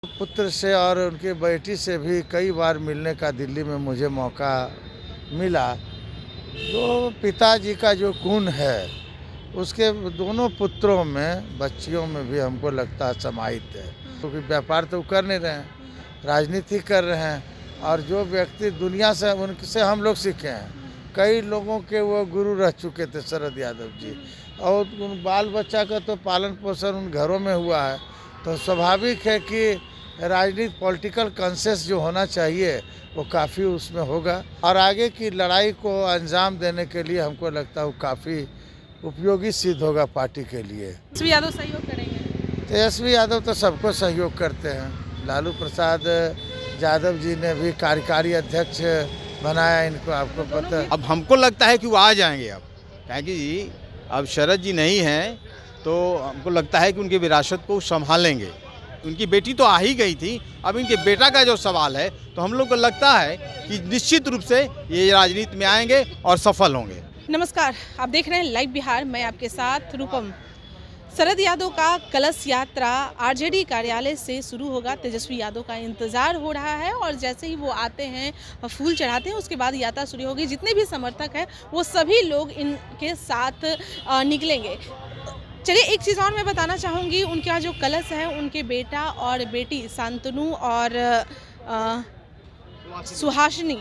पुत्र से और उनकी बेटी से भी कई बार मिलने का दिल्ली में मुझे मौका मिला। तो पिताजी का जो गुण है उसके दोनों पुत्रों में, बच्चियों में भी हमको लगता है समाहित है। क्योंकि व्यापार तो कर नहीं रहे हैं, राजनीति कर रहे हैं। और जो व्यक्ति दुनिया से, उनसे हम लोग सीखे हैं। कई लोगों के वो गुरु रह चुके थे शरद यादव जी। और उन बाल बच्चा का तो पालन पोषण उन घरों में हुआ है। तो स्वाभाविक है कि राजनीति, पॉलिटिकल कॉन्सेंस जो होना चाहिए वो काफ़ी उसमें होगा। और आगे की लड़ाई को अंजाम देने के लिए हमको लगता है वो काफ़ी उपयोगी सिद्ध होगा पार्टी के लिए। तेजस्वी यादव सहयोग करेंगे? तेजस्वी यादव तो सबको सहयोग करते हैं। लालू प्रसाद यादव जी ने भी कार्यकारी अध्यक्ष बनाया इनको, आपको पता है। अब हमको लगता है कि वो आ जाएंगे अब, क्योंकि अब शरद जी नहीं हैं तो हमको लगता है कि उनकी विरासत को संभालेंगे। उनकी बेटी तो आ ही गई थी, अब इनके बेटा का जो सवाल है तो हम लोग को लगता है कि निश्चित रूप से ये राजनीति में आएंगे और सफल होंगे। नमस्कार, आप देख रहे हैं लाइव बिहार। मैं आपके साथ रूपम। शरद यादव का कलश यात्रा आरजेडी कार्यालय से शुरू होगा। तेजस्वी यादव का इंतजार हो रहा है और जैसे ही वो आते हैं, फूल चढ़ाते हैं, उसके बाद यात्रा शुरू होगी। जितने भी समर्थक हैं वो सभी लोग इनके साथ निकलेंगे। चलिए, एक चीज़ और मैं बताना चाहूँगी, उनका जो कलश है, उनके बेटा और बेटी शांतनु और सुहासिनी,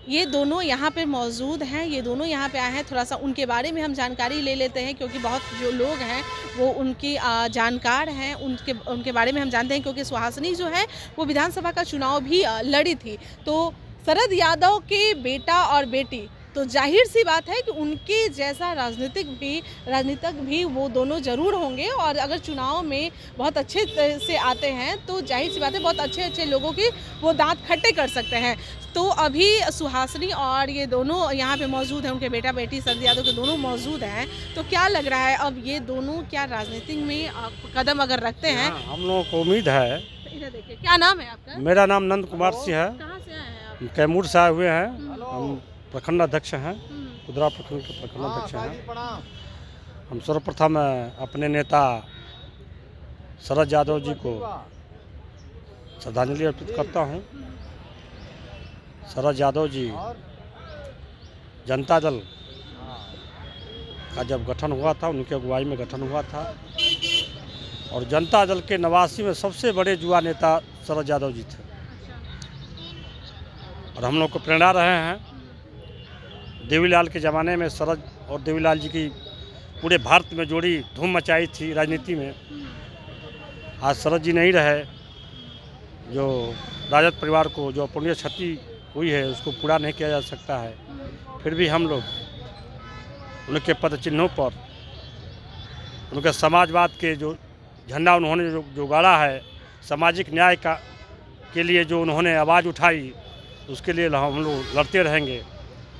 ये दोनों यहाँ पे मौजूद हैं। ये दोनों यहाँ पे आए हैं। थोड़ा सा उनके बारे में हम जानकारी ले लेते हैं, क्योंकि बहुत जो लोग हैं वो उनकी जानकार हैं। उनके बारे में हम जानते हैं, क्योंकि सुहासिनी जो है वो विधानसभा का चुनाव भी लड़ी थी। तो शरद यादव के बेटा और बेटी, तो जाहिर सी बात है कि उनके जैसा राजनीतिक भी वो दोनों ज़रूर होंगे। और अगर चुनाव में बहुत अच्छे से आते हैं तो जाहिर सी बात है बहुत अच्छे लोगों की वो दांत खट्टे कर सकते हैं। तो अभी सुहासिनी और ये दोनों यहाँ पे मौजूद हैं, उनके बेटा बेटी शरद यादव के दोनों मौजूद हैं। तो क्या लग रहा है, अब ये दोनों क्या राजनीति में कदम अगर रखते हैं? हम लोगों को उम्मीद है। इधर देखिए, क्या नाम है आपका? मेरा नाम नंद कुमार सिंह है। कहाँ से आए हैं आप? कैमूर से आए हुए हैं। हम प्रखंड अध्यक्ष हैं, कुदरा प्रखंड के प्रखंड अध्यक्ष हैं। हम सर्वप्रथम अपने नेता शरद यादव जी को श्रद्धांजलि अर्पित करता हूं। शरद यादव जी जनता दल का जब गठन हुआ था, उनकी अगुवाई में गठन हुआ था। और जनता दल के 89 में सबसे बड़े युवा नेता शरद यादव जी थे। और हम लोग को प्रेरणा रहे हैं। देवीलाल के ज़माने में शरद और देवीलाल जी की पूरे भारत में जोड़ी धूम मचाई थी राजनीति में। आज शरद जी नहीं रहे, जो राजद परिवार को जो अपूर्णीय क्षति हुई है उसको पूरा नहीं किया जा सकता है। फिर भी हम लोग उनके पद चिन्हों पर, उनके समाजवाद के जो झंडा उन्होंने जो गाड़ा है, सामाजिक न्याय के लिए जो उन्होंने आवाज़ उठाई, उसके लिए हम लोग लड़ते रहेंगे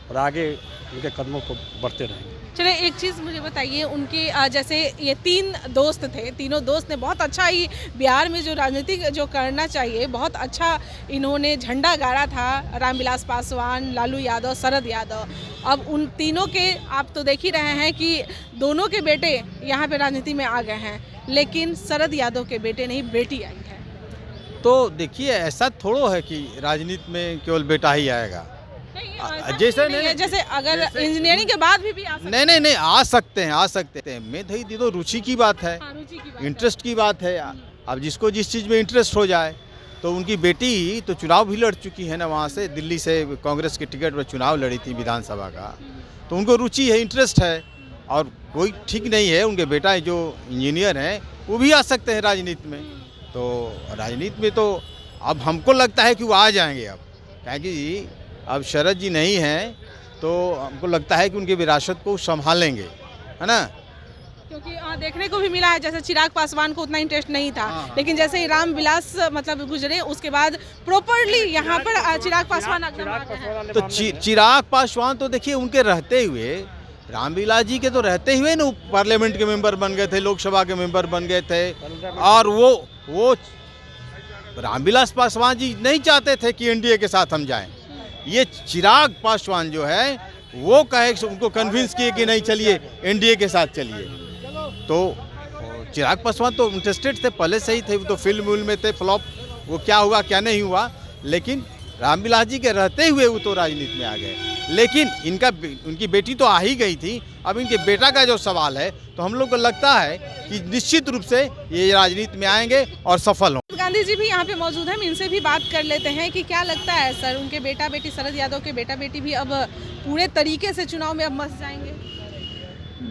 और आगे उनके कदमों को बढ़ते रहेंगे। चलिए, एक चीज़ मुझे बताइए, उनके जैसे ये 3 दोस्त थे, तीनों दोस्त ने बहुत अच्छा ही बिहार में जो राजनीति जो करना चाहिए, बहुत अच्छा इन्होंने झंडा गाड़ा था। रामविलास पासवान, लालू यादव, शरद यादव। अब उन तीनों के आप तो देख ही रहे हैं कि दोनों के बेटे यहाँ पे राजनीति में आ गए हैं, लेकिन शरद यादव के बेटे नहीं, बेटी आई है। तो देखिए, ऐसा थोड़ो है कि राजनीति में केवल बेटा ही आएगा। जैसे अगर इंजीनियरिंग के बाद भी आ सकते नहीं, आ सकते हैं। मैं तो रुचि की बात है, इंटरेस्ट की बात है। अब जिसको जिस चीज़ में इंटरेस्ट हो जाए। तो उनकी बेटी तो चुनाव भी लड़ चुकी है ना, वहाँ से दिल्ली से कांग्रेस के टिकट पर चुनाव लड़ी थी विधानसभा का। तो उनको रुचि है, इंटरेस्ट है। और कोई ठीक नहीं है, उनके बेटा जो इंजीनियर हैं वो भी आ सकते हैं राजनीति में। तो राजनीति में तो अब हमको लगता है कि वो आ जाएंगे अब, क्योंकि अब शरद जी नहीं हैं तो हमको लगता है कि उनकी विरासत को संभालेंगे, है ना। क्योंकि देखने को भी मिला है, जैसे चिराग पासवान को उतना इंटरेस्ट नहीं था। लेकिन जैसे ही रामविलास मतलब गुजरे, उसके बाद प्रॉपर्ली यहाँ पर चिराग पासवान आ गए हैं। तो चिराग पासवान तो देखिए, उनके रहते हुए, रामविलास जी के तो रहते हुए ना पार्लियामेंट के मेंबर बन गए थे, लोकसभा के मेंबर बन गए थे। और वो रामविलास पासवान जी नहीं चाहते थे कि एनडीए के साथ हम जाएं। ये चिराग पासवान जो है वो कहे, उनको कन्विंस किए कि नहीं, चलिए एनडीए के साथ चलिए। तो चिराग पासवान तो इंटरेस्टेड थे, पहले से ही थे। वो तो फिल्म में थे, फ्लॉप वो क्या हुआ क्या नहीं हुआ, लेकिन रामविलास जी के रहते हुए वो तो राजनीति में आ गए। लेकिन उनकी बेटी तो आ ही गई थी, अब इनके बेटा का जो सवाल है तो हम लोग को लगता है कि निश्चित रूप से ये राजनीति में आएंगे और सफल हों। गांधी जी भी यहाँ पे मौजूद हैं, हम इनसे भी बात कर लेते हैं कि क्या लगता है सर, उनके बेटा बेटी शरद यादव के बेटा बेटी भी अब पूरे तरीके से चुनाव में अब मस जाएंगे?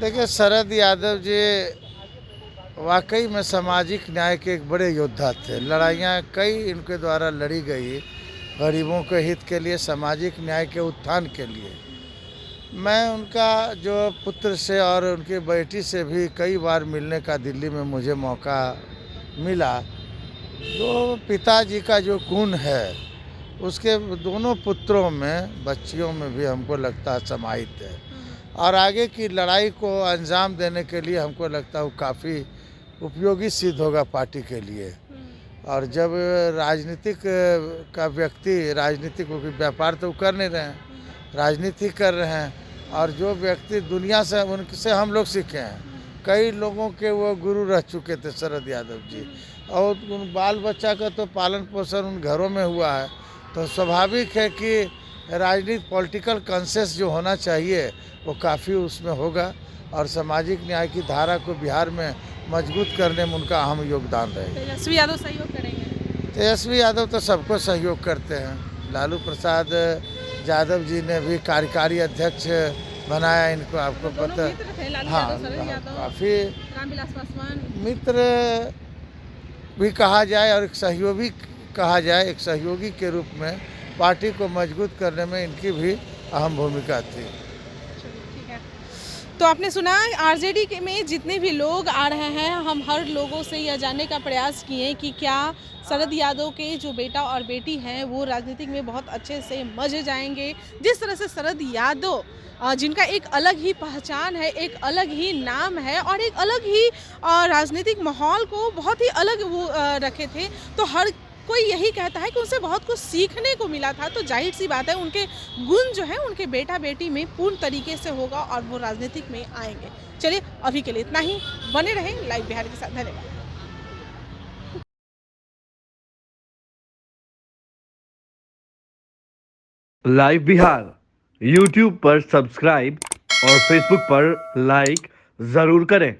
देखिए, शरद यादव जी वाकई में सामाजिक न्याय के एक बड़े योद्धा थे। लड़ाइयाँ कई इनके द्वारा लड़ी गई, गरीबों के हित के लिए, सामाजिक न्याय के उत्थान के लिए। मैं उनका जो पुत्र से और उनकी बेटी से भी कई बार मिलने का दिल्ली में मुझे मौका मिला। जो पिताजी का जो गुण है उसके दोनों पुत्रों में, बच्चियों में भी हमको लगता है समाहित है, और आगे की लड़ाई को अंजाम देने के लिए हमको लगता है वो काफ़ी उपयोगी सिद्ध होगा पार्टी के लिए। और जब राजनीतिक का व्यक्ति, राजनीतिक व्यापार तो कर नहीं रहे हैं, राजनीति कर रहे हैं, और जो व्यक्ति दुनिया से, उनसे हम लोग सीखे हैं, कई लोगों के वो गुरु रह चुके थे शरद यादव जी, और उन बाल बच्चा का तो पालन पोषण उन घरों में हुआ है, तो स्वाभाविक है कि राजनीति, पॉलिटिकल कॉन्सेंस जो होना चाहिए वो काफ़ी उसमें होगा, और सामाजिक न्याय की धारा को बिहार में मजबूत करने में उनका अहम योगदान रहेगा। तेजस्वी यादव सहयोग करेंगे? तेजस्वी यादव तो सबको सहयोग करते हैं। लालू प्रसाद यादव जी ने भी कार्यकारी अध्यक्ष बनाया इनको, आपको पता है। हाँ, काफ़ी रामविलास पासवान मित्र भी कहा जाए और एक सहयोगी कहा जाए, एक सहयोगी के रूप में पार्टी को मजबूत करने में इनकी भी अहम भूमिका थी। तो आपने सुना, आरजेडी में जितने भी लोग आ रहे हैं, हम हर लोगों से यह जानने का प्रयास किए कि क्या शरद यादव के जो बेटा और बेटी हैं वो राजनीतिक में बहुत अच्छे से मज जाएंगे। जिस तरह से शरद यादव, जिनका एक अलग ही पहचान है, एक अलग ही नाम है और एक अलग ही राजनीतिक माहौल को बहुत ही अलग वो रखे थे, तो हर कोई यही कहता है कि उनसे बहुत कुछ सीखने को मिला था। तो जाहिर सी बात है उनके गुण जो है उनके बेटा बेटी में पूर्ण तरीके से होगा और वो राजनीतिक में आएंगे। चलिए, अभी के लिए इतना ही। बने रहें लाइव बिहार के साथ। धन्यवाद। लाइव बिहार YouTube पर सब्सक्राइब और Facebook पर लाइक जरूर करें।